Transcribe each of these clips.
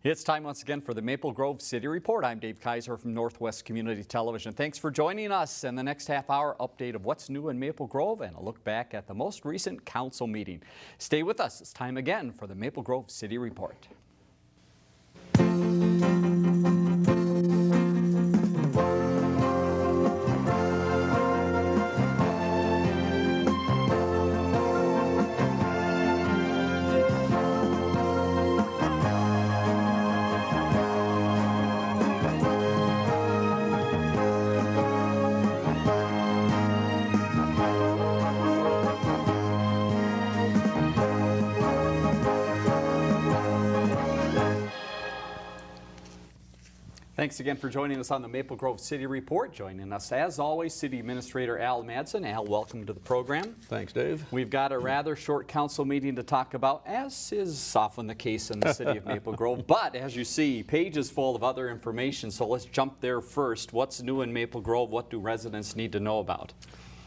It's time once again for the Maple Grove City Report. I'm Dave Kaiser from Northwest Community Television. Thanks for joining us. In the next half-hour, update of what's new in Maple Grove and a look back at the most recent council meeting. Stay with us. It's time again for the Maple Grove City Report. Thanks again for joining us on the Maple Grove City Report. Joining us, as always, City Administrator Al Madsen. Al, welcome to the program. Thanks, Dave. We've got a rather short council meeting to talk about, as is often the case in the city of Maple Grove. But as you see, pages full of other information, so let's jump there first. What's new in Maple Grove? What do residents need to know about?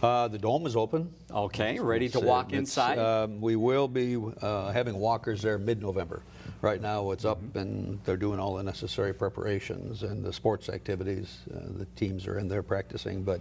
The dome is open. Okay, ready to walk inside? We will be having walkers there mid-November. Right now it's up and they're doing all the necessary preparations and the sports activities. The teams are in there practicing, but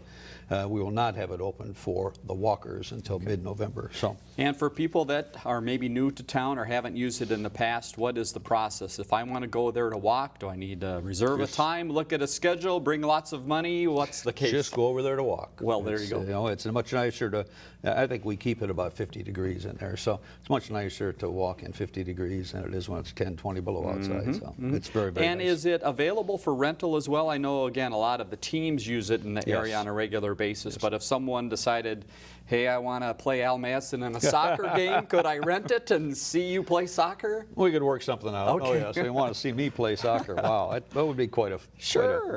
we will not have it open for the walkers until mid-November. And for people that are maybe new to town or haven't used it in the past, what is the process? If I want to go there to walk, do I need to reserve a time, look at a schedule, bring lots of money? What's the case? Just go over there to walk. Well, there you go. You know, it's much nicer to, I think we keep it about 50 degrees in there, so it's much nicer to walk in 50 degrees than it is when it's 10, 20 below outside, so it's very, very And nice. is it available for rental as well? I know, again, a lot of the teams use it in the area on a regular basis, but if someone decided, hey, I want to play Al Madsen in a soccer game, could I rent it and see you play soccer? We could work something out. Okay. Oh, yeah, so you want to see me play soccer. Wow, that would be quite a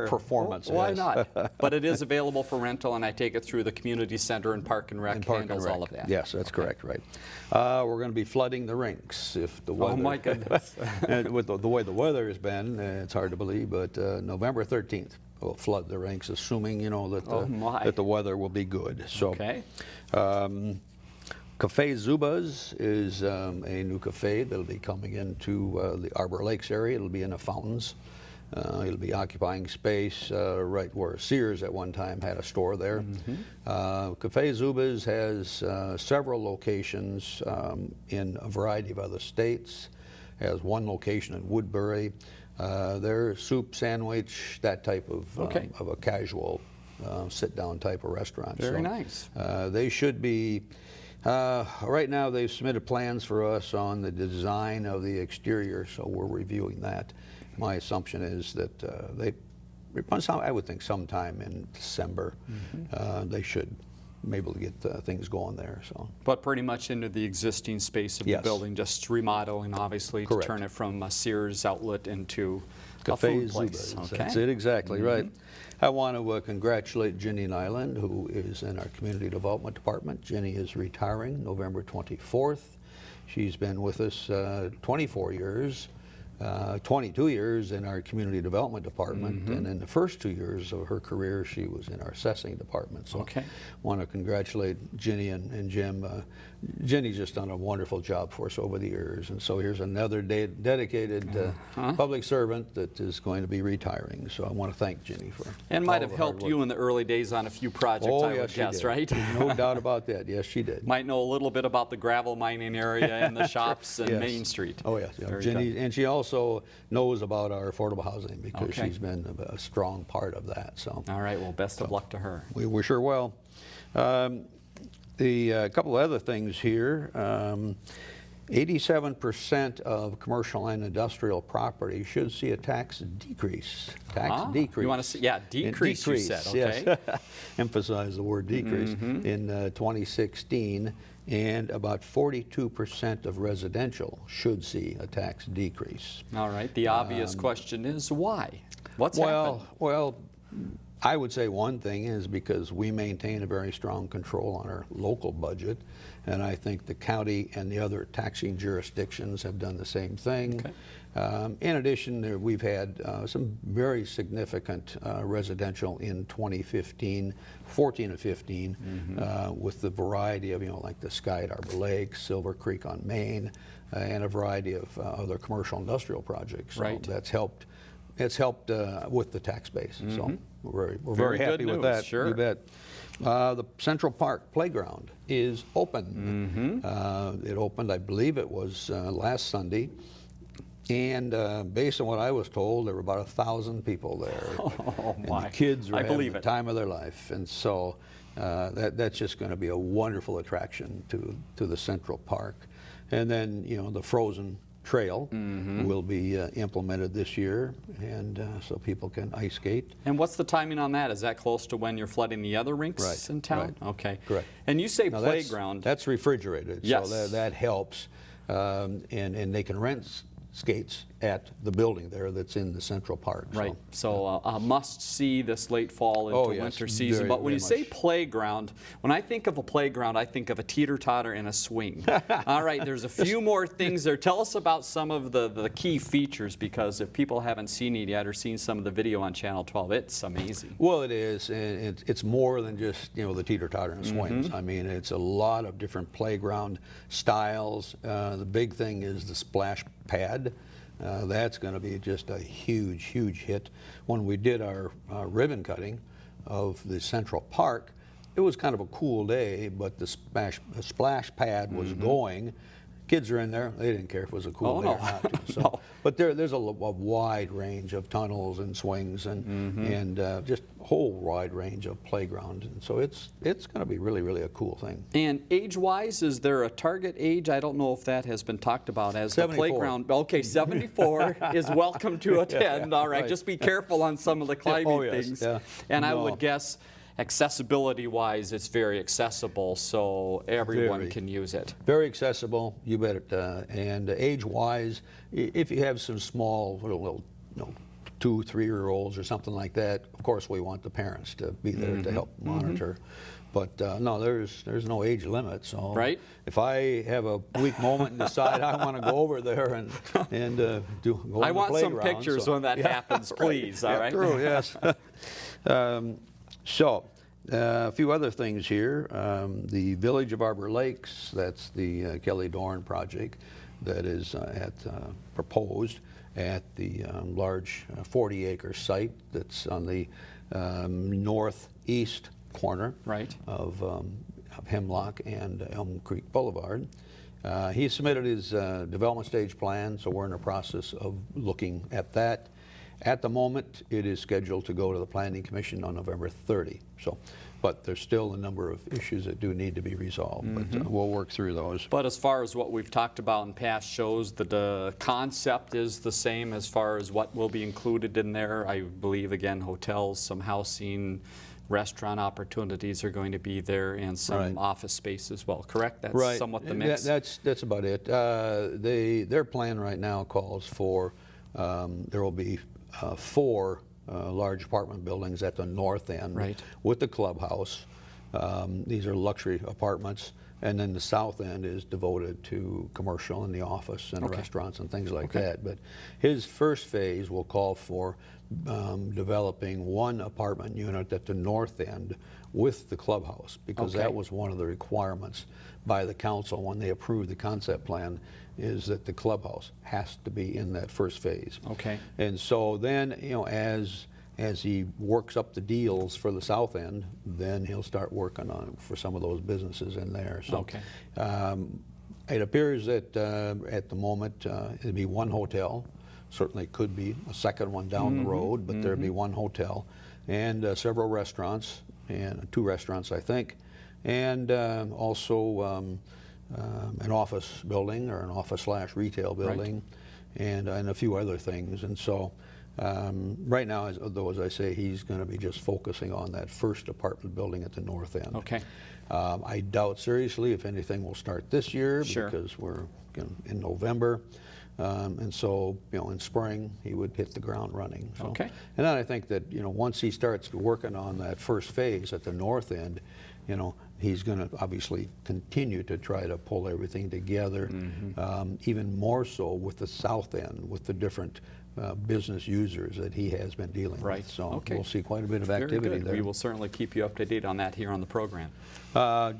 performance. Why yes. not? But it is available for rental, and I take it through the community center and Park and Rec handles all of that. Yes, that's correct, right. We're going to be flooding the rinks if the weather... Oh, my goodness. And with the way the weather has been, it's hard to believe, but November 13th we'll flood the rinks, assuming, you know, that the weather will be good. So, okay. Cafe Zubaz is a new cafe that'll be coming into the Arbor Lakes area. It'll be in the fountains. It'll be occupying space right where Sears at one time had a store there. Cafe Zubaz has several locations in a variety of other states. Has one location in Woodbury. They're soup, sandwich, that type of a casual sit-down type of restaurant. Very nice. They should be, right now they've submitted plans for us on the design of the exterior, so we're reviewing that. My assumption is that I would think sometime in December, they should be able to get things going there. So, but pretty much into the existing space of the building, just remodeling, obviously, to turn it from a Sears outlet into a food place. Okay. That's it, exactly right. I want to congratulate Ginny Nyland, who is in our Community Development Department. Ginny is retiring November 24th. She's been with us 24 years. 22 years in our Community Development Department, and in the first 2 years of her career, she was in our assessing department. So I want to congratulate Ginny and Jim. Ginny's just done a wonderful job for us over the years, and so here's another dedicated public servant that is going to be retiring. So I want to thank Ginny for and might have helped you in the early days on a few projects, I would guess, right? No doubt about that. Yes, she did. Might know a little bit about the gravel mining area and the shops and Main Street. Oh, yes. Yeah. Ginny, and she also knows about our affordable housing because she's been a strong part of that. So. All right. Well, best of luck to her. We sure will. The couple of other things here. 87% of commercial and industrial property should see a tax decrease. Decrease. You want to see, decrease, you said, okay. Yes. Emphasize the word decrease. In 2016, and about 42% of residential should see a tax decrease. All right. The obvious question is why? What's happened? Well, I would say one thing is because we maintain a very strong control on our local budget, and I think the county and the other taxing jurisdictions have done the same thing. In addition, we've had some very significant residential in 2015, 14 and 15, with the variety of, like the Sky at Arbor Lake, Silver Creek on Main, and a variety of other commercial industrial projects. So Right. that's helped. It's helped with the tax base. So we're Very very good happy with news, that. sure. You bet. The Central Park Playground is open. It opened, I believe it was last Sunday. And based on what I was told, there were about 1,000 people there. Oh, and my. the kids were I having believe the it. time of their life. And so that's just going to be a wonderful attraction to the Central Park. And then, you know, the Frozen Trail will be implemented this year, and so people can ice skate. And what's the timing on that? Is that close to when you're flooding the other rinks Right, in town? right. Okay. Correct. And you say Now, playground. That's refrigerated, Yes. so that helps. And they can rent skates at the building there that's in the Central Park. Right. So a must-see this late fall into Oh, yes, winter season. very, But when very you say much. playground, when I think of a playground, I think of a teeter-totter and a swing. All right, there's a few more things there. Tell us about some of the key features, because if people haven't seen it yet or seen some of the video on Channel 12, it's amazing. Well, it is, and it's more than just, you know, the teeter-totter and swings. I mean, it's a lot of different playground styles. The big thing is the splash pad. That's going to be just a huge, huge hit. When we did our ribbon cutting of the Central Park, it was kind of a cool day, but the splash pad was going. Kids are in there. They didn't care if it was a cool Oh, day no. or not. To. So, No. But there's a wide range of tunnels and swings and just a whole wide range of playground. And so it's going to be really, really a cool thing. And age-wise, is there a target age? I don't know if that has been talked about as 74. the playground. Okay, 74 is welcome to attend. All right, right. just be careful on some of the climbing Oh, yes, things. yeah. And I No. would guess accessibility-wise, it's very accessible, so everyone Very. can use it. Very accessible, you bet it. And age-wise, if you have some small, little, you know, 2, 3-year-olds or something like that, of course we want the parents to be there to help monitor. But no, there's no age limit. So Right. if I have a weak moment and decide I want to go over there and go on I the want some playground, pictures so- when that happens, please, all Yeah, right? true, yes. So, a few other things here. The Village of Arbor Lakes, that's the Kelly Dorn project that is proposed at the large 40-acre site that's on the northeast corner Right. of Hemlock and Elm Creek Boulevard. He submitted his development stage plan, so we're in the process of looking at that. At the moment, it is scheduled to go to the Planning Commission on November 30. So, but there's still a number of issues that do need to be resolved, but we'll work through those. But as far as what we've talked about in past shows, the concept is the same as far as what will be included in there. I believe, again, hotels, some housing, restaurant opportunities are going to be there, and some Right. office space as well, correct? That's somewhat the mix? That's about it. Their plan right now calls for, there will be 4 large apartment buildings at the north end Right. with the clubhouse. These are luxury apartments. And then the south end is devoted to commercial and the office and Okay. restaurants and things like Okay. that. But his first phase will call for developing 1 apartment unit at the north end with the clubhouse, because Okay. that was one of the requirements by the council when they approved the concept plan, is that the clubhouse has to be in that first phase. Okay. And so then, you know, as he works up the deals for the south end, then he'll start working on for some of those businesses in there. So Okay. it appears that at the moment it'll be 1 hotel. Certainly could be a second one down the road, but there'll be 1 hotel and several restaurants, and 2 restaurants, I think, and also an office building or an office/retail building, and a few other things. And so right now, as I say, he's going to be just focusing on that first apartment building at the north end. Okay. I doubt seriously if anything will start this year, Sure. because we're in November. And so, you know, in spring, he would hit the ground running. So. Okay. And then I think that, you know, once he starts working on that first phase at the north end, you know, He's going to obviously continue to try to pull everything together, even more so with the south end, with the different business users that he has been dealing with. So we'll see quite a bit of activity there. We will certainly keep you up to date on that here on the program.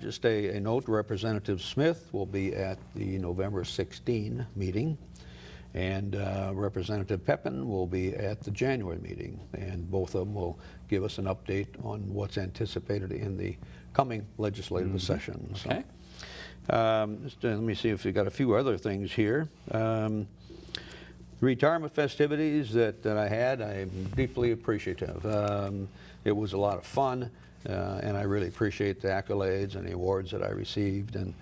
Just a note, Representative Smith will be at the November 16 meeting, and Representative Pepin will be at the January meeting, and both of them will give us an update on what's anticipated in the coming legislative session. Okay. Just, let me see if we got a few other things here. Retirement festivities that I had, I'm deeply appreciative. It was a lot of fun, and I really appreciate the accolades and the awards that I received. And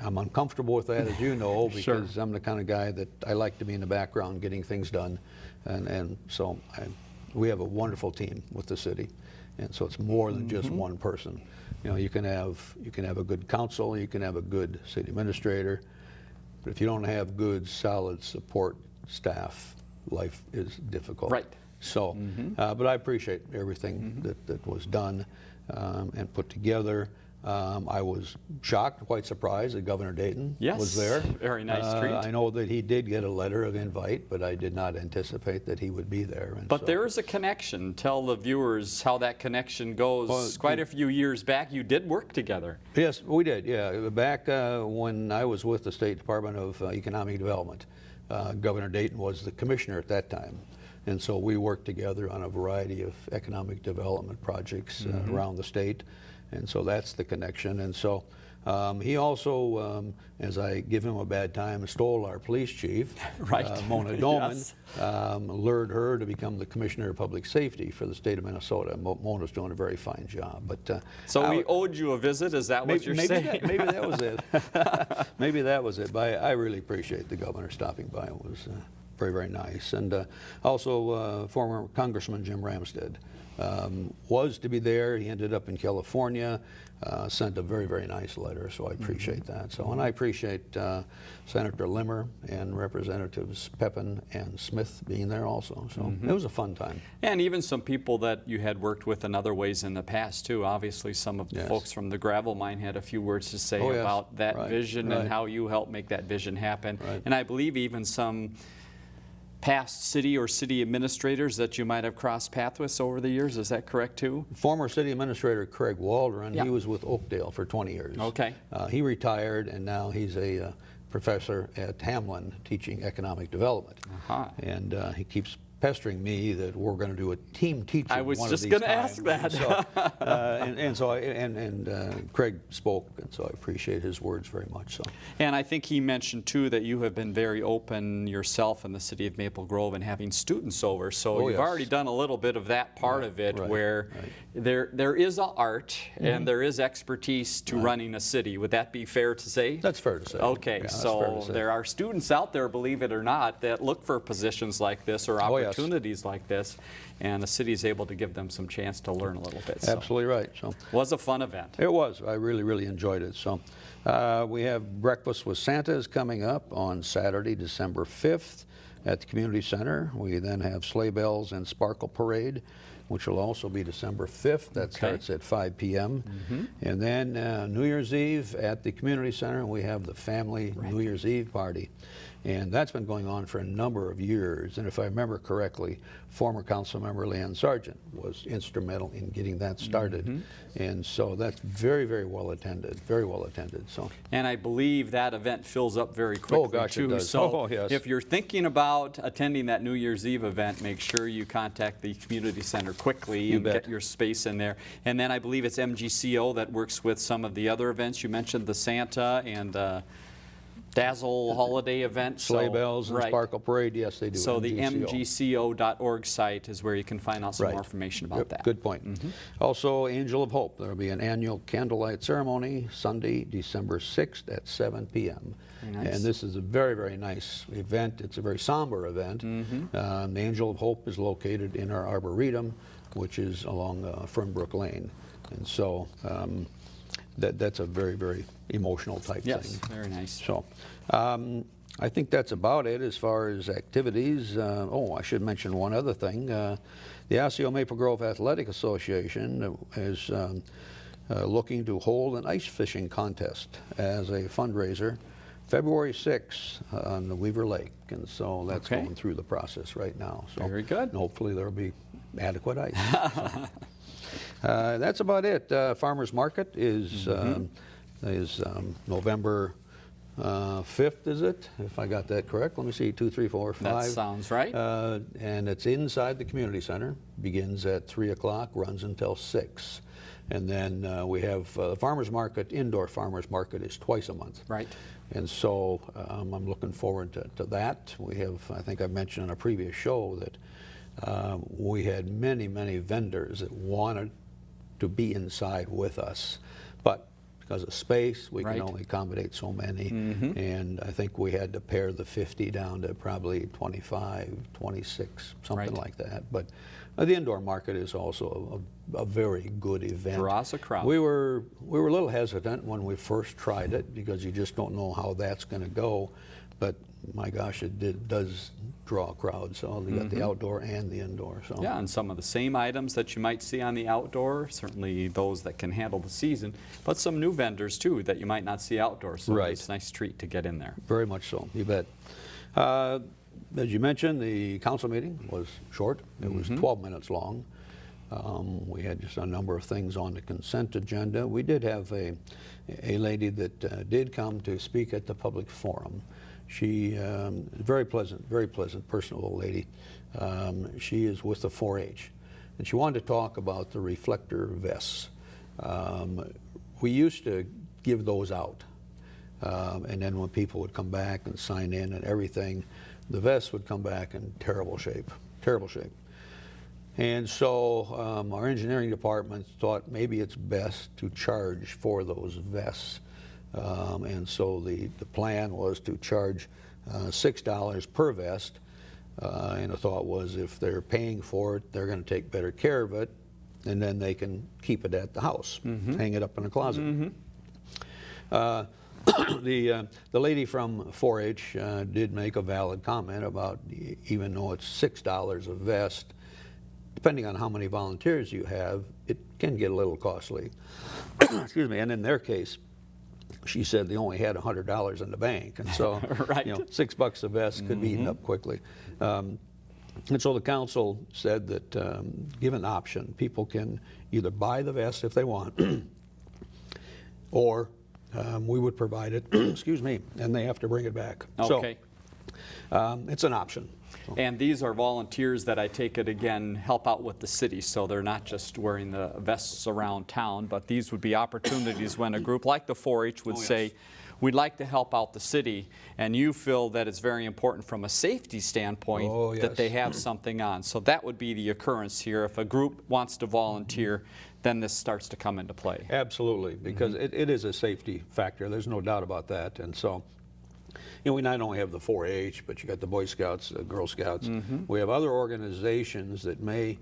I'm uncomfortable with that, as you know, because I'm the kind of guy that I like to be in the background getting things done. And so we have a wonderful team with the city, and so it's more than just one person. You know, you can have a good council, you can have a good city administrator, but if you don't have good, solid support staff, life is difficult. Right. So, but I appreciate everything that was done and put together. I was shocked, quite surprised that Governor Dayton was there. Very nice treat. I know that he did get a letter of invite, but I did not anticipate that he would be there. And but so, there is a connection. Tell the viewers how that connection goes. Well, quite a few years back, you did work together. Yes, we did, yeah. Back when I was with the State Department of Economic Development, Governor Dayton was the commissioner at that time. And so we worked together on a variety of economic development projects around the state. And so that's the connection. And so he also, as I give him a bad time, stole our police chief, Mona Doman, lured her to become the Commissioner of Public Safety for the state of Minnesota. Mona's doing a very fine job. But so we owed you a visit, is that what you're saying? Maybe that was it. Maybe that was it. But I really appreciate the governor stopping by. It was very, very nice. And also former Congressman Jim Ramstad was to be there. He ended up in California, sent a very, very nice letter, so I appreciate that. So, and I appreciate Senator Limmer and Representatives Pepin and Smith being there also. So it was a fun time. And even some people that you had worked with in other ways in the past too. Obviously some of the folks from the gravel mine had a few words to say about that vision and how you helped make that vision happen. And I believe even some past city or city administrators that you might have crossed paths with over the years. Is that correct too? Former city administrator Craig Waldron, he was with Oakdale for 20 years. Okay. He retired, and now he's a professor at Hamlin teaching economic development. And he keeps pestering me that we're going to do a team teaching. I was just going to ask that. And Craig spoke, and so I appreciate his words very much. So. And I think he mentioned too that you have been very open yourself in the city of Maple Grove and having students over. So you've already done a little bit of that part of it, where there is an art and there is expertise to running a city. Would that be fair to say? That's fair to say. Okay, so there are students out there, believe it or not, that look for positions like this or opportunities like this, and the city is able to give them some chance to learn a little bit. So. Absolutely right. So was a fun event. It was. I really, really enjoyed it. So we have Breakfast with Santa is coming up on Saturday, December 5th at the Community Center. We then have Sleigh Bells and Sparkle Parade, which will also be December 5th. That starts at 5 p.m. And then New Year's Eve at the Community Center, we have the family New Year's Eve party. And that's been going on for a number of years. And if I remember correctly, former council member Leanne Sargent was instrumental in getting that started. And so that's very, very well attended, very well attended. So. And I believe that event fills up very quickly too. It does. So if you're thinking about attending that New Year's Eve event, make sure you contact the community center quickly and get your space in there. And then I believe it's MGCO that works with some of the other events. You mentioned the Santa and Dazzle holiday event. Sleigh Bells and Sparkle Parade, yes, they do. So the mgco.org site is where you can find out some more information about that. Good point. Also, Angel of Hope. There will be an annual candlelight ceremony Sunday, December 6th at 7 p.m. And this is a very, very nice event. It's a very somber event. The Angel of Hope is located in our Arboretum, which is along Fernbrook Lane. And so that's a very, very emotional type thing. Yes, very nice. So I think that's about it as far as activities. I should mention one other thing. The Osseo Maple Grove Athletic Association has looking to hold an ice fishing contest as a fundraiser February 6th on the Weaver Lake. And so that's Okay. going through the process right now. So Very good. and hopefully there'll be adequate ice. That's about it. Farmers Market is November 5th, is it? If I got that correct. Let me see, 2, 3, 4, 5. That sounds right. And it's inside the community center. Begins at 3 o'clock, runs until 6. And then we have farmers market, indoor farmers market is twice a month. Right. And so I'm looking forward to that. We have, I think I mentioned on a previous show that we had many, many vendors that wanted to be inside with us. But because of space, we Right. can only accommodate so many. Mm-hmm. And I think we had to pare the 50 down to probably 25, 26, something Right. like that. But the indoor market is also a very good event. Draws a crowd. We were a little hesitant when we first tried it because you just don't know how that's going to go. But my gosh, does draw a crowd. So you got the outdoor and the indoor. So Yeah, and some of the same items that you might see on the outdoor, certainly those that can handle the season, but some new vendors too that you might not see outdoors. So Right. it's a nice treat to get in there. very much so. You bet. As you mentioned, the council meeting was short. It was 12 minutes long. We had just a number of things on the consent agenda. We did have a lady that did come to speak at the public forum. She very pleasant, personable lady. She is with the 4-H, and she wanted to talk about the reflector vests. We used to give those out, and then when people would come back and sign in and everything, the vests would come back in terrible shape. And so our engineering department thought maybe it's best to charge for those vests. And so the plan was to charge $6 per vest. And the thought was if they're paying for it, they're going to take better care of it, and then they can keep it at the house, hang it up in a closet. The lady from 4-H did make a valid comment about even though it's $6 a vest, depending on how many volunteers you have, it can get a little costly. Excuse me. And in their case, she said they only had $100 in the bank, and so Right. $6 a vest could be eaten up quickly. And so the council said that give an option. People can either buy the vest if they want, or we would provide it, excuse me, and they have to bring it back. Okay. So it's an option. And these are volunteers that I take it again help out with the city, so they're not just wearing the vests around town, but these would be opportunities when a group like the 4-H would say, we'd like to help out the city, and you feel that it's very important from a safety standpoint that they have something on. So that would be the occurrence here. If a group wants to volunteer, then this starts to come into play. Absolutely, because it is a safety factor. There's no doubt about that. And so, we not only have the 4-H, but you got the Boy Scouts, Girl Scouts. We have other organizations that may,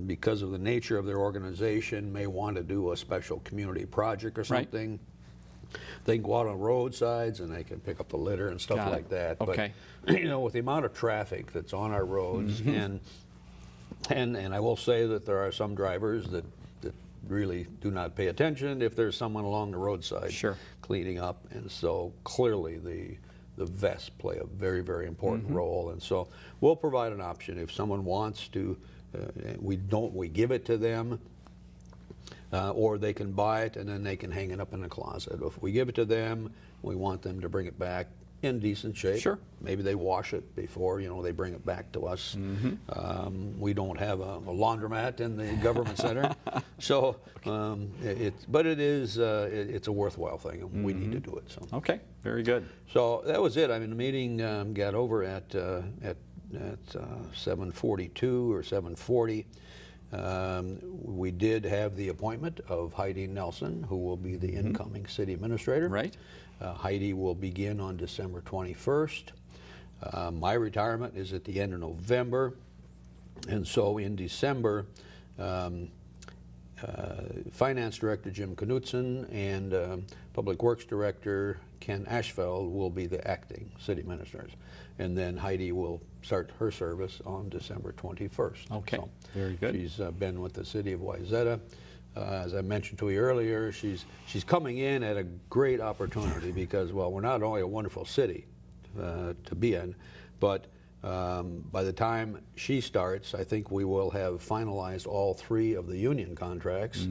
because of the nature of their organization, may want to do a special community project or something. They can go out on roadsides and they can pick up the litter and stuff like that. Okay. But with the amount of traffic that's on our roads, and I will say that there are some drivers that really do not pay attention if there's someone along the roadside cleaning up, and so clearly the vests play a very, very important role. And so we'll provide an option if someone wants to. We give it to them. Or they can buy it and then they can hang it up in a closet. If we give it to them, we want them to bring it back in decent shape. Sure. Maybe they wash it before they bring it back to us. We don't have a laundromat in the government center, so it's a worthwhile thing, and we need to do it. So Okay, very good. So that was it. I mean, the meeting got over at 7:42 or 7:40. We did have the appointment of Heidi Nelson, who will be the incoming city administrator. Right. Heidi will begin on December 21st. My retirement is at the end of November, and so in December, Finance Director Jim Knutson and Public Works Director Ken Ashfeld will be the acting city administrators. And then Heidi will start her service on December 21st. Okay, So very good. she's been with the city of Wayzata As I mentioned to you earlier, she's coming in at a great opportunity because, well, we're not only a wonderful city to be in, but by the time she starts, I think we will have finalized all 3 of the union contracts.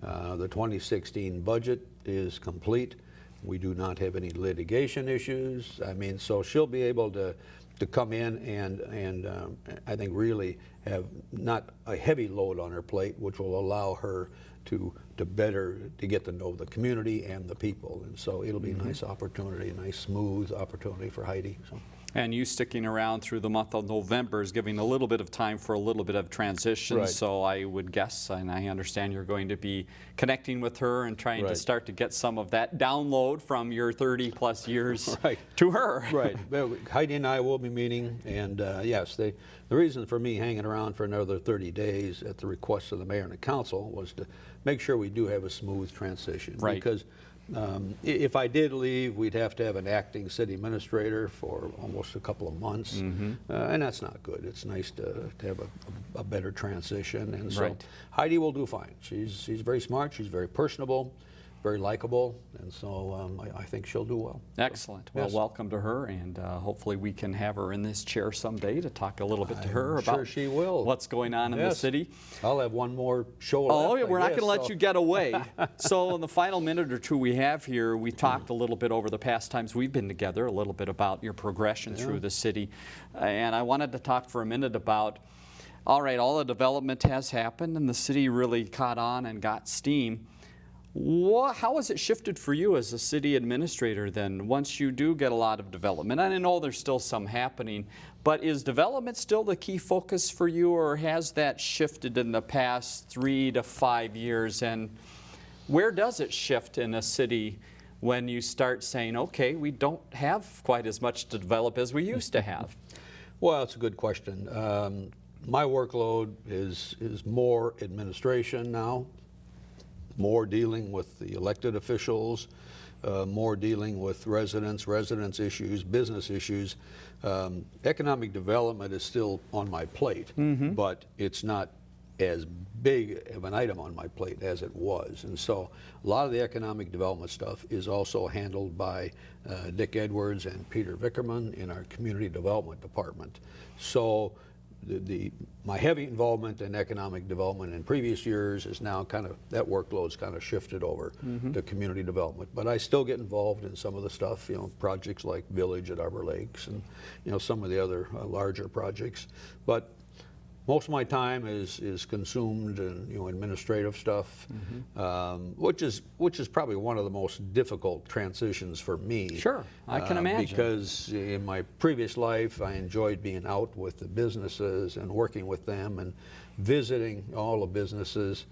The 2016 budget is complete. We do not have any litigation issues. I mean, so she'll be able to come in and I think really have not a heavy load on her plate, which will allow her to get to know the community and the people. And so it'll be a nice opportunity, a nice smooth opportunity for Heidi. So. And you sticking around through the month of November is giving a little bit of time for a little bit of transition. Right. So I would guess, and I understand you're going to be connecting with her and trying to start to get some of that download from your 30-plus years to her. Right. Heidi and I will be meeting, and yes, the reason for me hanging around for another 30 days at the request of the mayor and the council was to make sure we do have a smooth transition. Right. Because if I did leave, we'd have to have an acting city administrator for almost a couple of months, and that's not good. It's nice to have a better transition, and so Heidi will do fine. She's very smart, she's very personable, very likable, and so I think she'll do well. Excellent. So, well, welcome to her, and hopefully we can have her in this chair someday to talk a little bit to her about she will. what's going on in the city. I'll have one more show Oh, left, we're not going to let so. you get away. So in the final minute or 2 we have here, we talked a little bit over the past times we've been together, a little bit about your progression through the city. And I wanted to talk for a minute about, all right, all the development has happened and the city really caught on and got steam. How has it shifted for you as a city administrator then, once you do get a lot of development? And I know there's still some happening, but is development still the key focus for you, or has that shifted in the past 3 to 5 years? And where does it shift in a city when you start saying, okay, we don't have quite as much to develop as we used to have? Well, that's a good question. My workload is more administration now, more dealing with the elected officials, more dealing with residents issues, business issues. Economic development is still on my plate, but it's not as big of an item on my plate as it was. And so a lot of the economic development stuff is also handled by Dick Edwards and Peter Vickerman in our community development department. So my heavy involvement in economic development in previous years is now that workload's kind of shifted over to community development. But I still get involved in some of the stuff, projects like Village at Arbor Lakes and, some of the other larger projects. But most of my time is consumed in administrative stuff, which is probably one of the most difficult transitions for me. Sure, I can imagine. Because in my previous life, I enjoyed being out with the businesses and working with them and visiting all the businesses,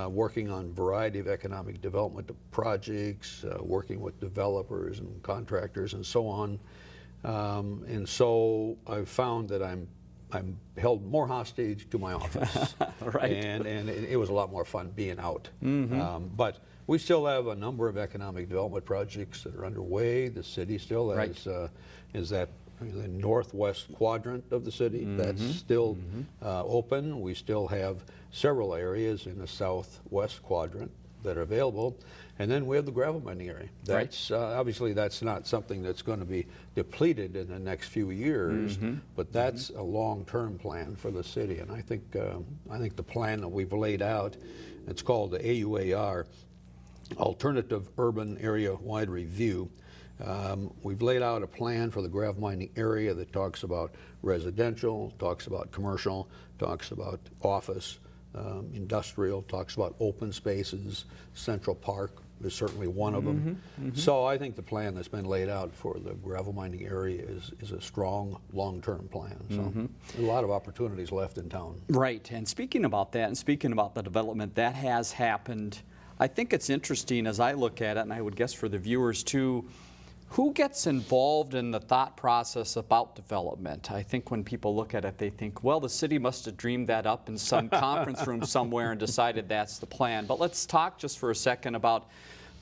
working on a variety of economic development projects, working with developers and contractors and so on. And so I've found that I'm held more hostage to my office, and it was a lot more fun being out. But we still have a number of economic development projects that are underway. The city still has is that the northwest quadrant of the city that's still open. We still have several areas in the southwest quadrant that are available. And then we have the gravel mining area. That's obviously that's not something that's going to be depleted in the next few years, but that's a long-term plan for the city. And I think the plan that we've laid out, it's called the AUAR, Alternative Urban Area Wide Review. We've laid out a plan for the gravel mining area that talks about residential, talks about commercial, talks about office, industrial, talks about open spaces. Central Park is certainly one of them. So I think the plan that's been laid out for the gravel mining area is a strong long-term plan. So a lot of opportunities left in town. Right, and speaking about that and speaking about the development that has happened, I think it's interesting as I look at it, and I would guess for the viewers too, who gets involved in the thought process about development? I think when people look at it, they think, well, the city must have dreamed that up in some conference room somewhere and decided that's the plan. But let's talk just for a second about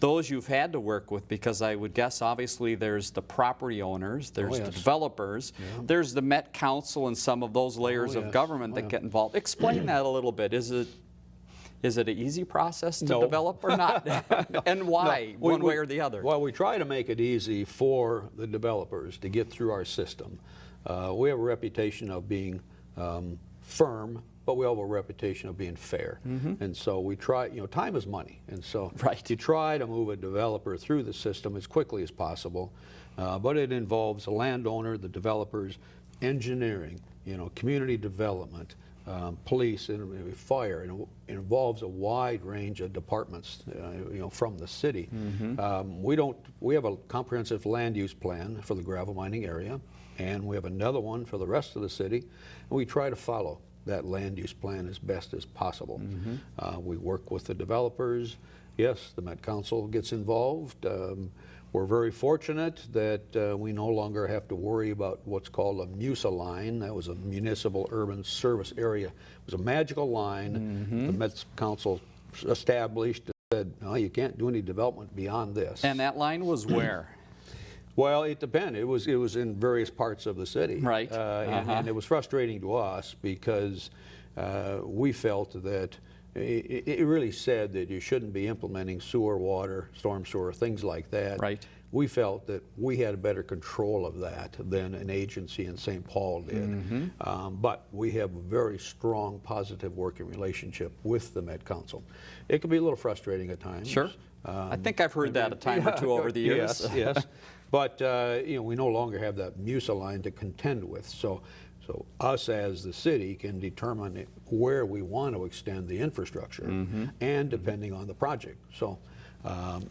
those you've had to work with, because I would guess obviously there's the property owners, there's the developers, there's the Met Council and some of those layers of government that get involved. Explain that a little bit. Is Is it an easy process to No. develop or not? And why, No, one way or the other? Well, we try to make it easy for the developers to get through our system. We have a reputation of being firm, but we have a reputation of being fair. And so we try, time is money. And so Right. you try to move a developer through the system as quickly as possible, but it involves the landowner, the developers, engineering, community development, police, and fire. And it involves a wide range of departments, from the city. We have a comprehensive land use plan for the gravel mining area, and we have another one for the rest of the city, and we try to follow that land use plan as best as possible. We work with the developers. Yes, the Met Council gets involved. We're very fortunate that we no longer have to worry about what's called a MUSA line. That was a municipal urban service area. It was a magical line. The Met Council established and said, no, you can't do any development beyond this. And that line was where? Well, it depended. It was in various parts of the city. Right. And it was frustrating to us because we felt that it really said that you shouldn't be implementing sewer, water, storm sewer, things like that. Right. We felt that we had better control of that than an agency in St. Paul did. But we have a very strong, positive working relationship with the Met Council. It can be a little frustrating at times. Sure. I think I've heard that a time or two over the years. Yes. But we no longer have that MUSA line to contend with. So us as the city can determine where we want to extend the infrastructure, and depending on the project. So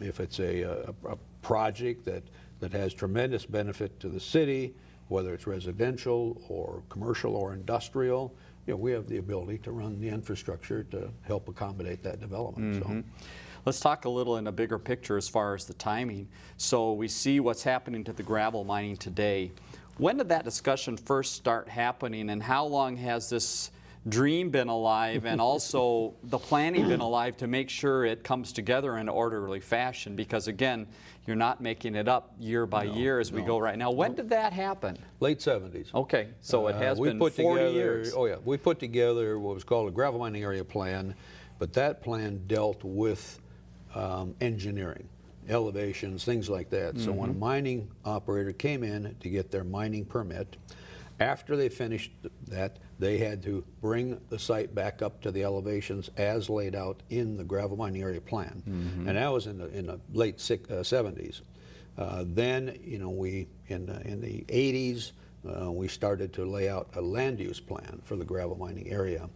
if it's a project that has tremendous benefit to the city, whether it's residential or commercial or industrial, we have the ability to run the infrastructure to help accommodate that development. So. Let's talk a little in a bigger picture as far as the timing. So we see what's happening to the gravel mining today. When did that discussion first start happening, and how long has this dream been alive, and also the planning been alive to make sure it comes together in an orderly fashion? Because again, you're not making it up year by year as we go right now. When did that happen? Late 70s. Okay, so it has been 40 years. Oh yeah, we put together what was called a gravel mining area plan, but that plan dealt with engineering, elevations, things like that. So when a mining operator came in to get their mining permit, after they finished that, they had to bring the site back up to the elevations as laid out in the gravel mining area plan. And that was in the late 70s. Then, we in the 80s, we started to lay out a land use plan for the gravel mining area.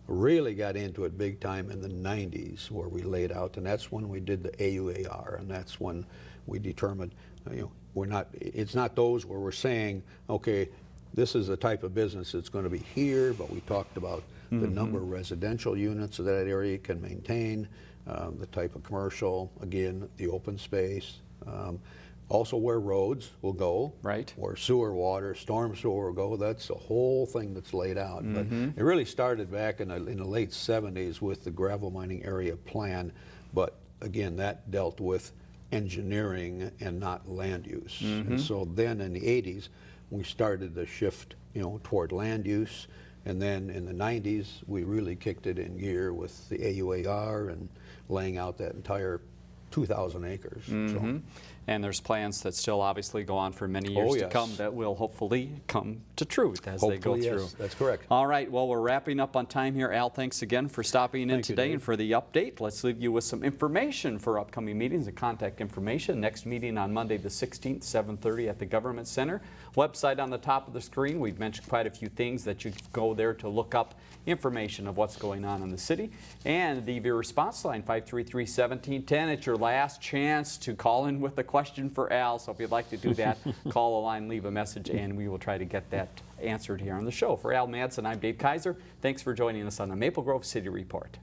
Really got into it big time in the 90s, where we laid out, and that's when we did the AUAR, and that's when we determined, it's not those where we're saying, okay, this is the type of business that's going to be here, but we talked about the number of residential units that area can maintain, the type of commercial, again, the open space, also where roads will go, right? Where sewer, water, storm sewer will go. That's the whole thing that's laid out. But it really started back in the late 70s with the gravel mining area plan. But again, that dealt with engineering and not land use. And so then in the 80s, we started to shift, toward land use. And then in the 90s, we really kicked it in gear with the AUAR and laying out that entire 2,000 acres. So. And there's plans that still obviously go on for many years to come that will hopefully come to truth as they go through. Yes, that's correct. All right, well, we're wrapping up on time here. Al, thanks again for stopping in today and for the update. Let's leave you with some information for upcoming meetings and contact information. Next meeting on Monday the 16th, 7:30 at the Government Center. Website on the top of the screen. We've mentioned quite a few things that you go there to look up information of what's going on in the city. And the EV response line, 533-1710. It's your last chance to call in with a question for Al. So if you'd like to do that, call the line, leave a message, and we will try to get that answered here on the show. For Al Madsen, I'm Dave Kaiser. Thanks for joining us on the Maple Grove City Report.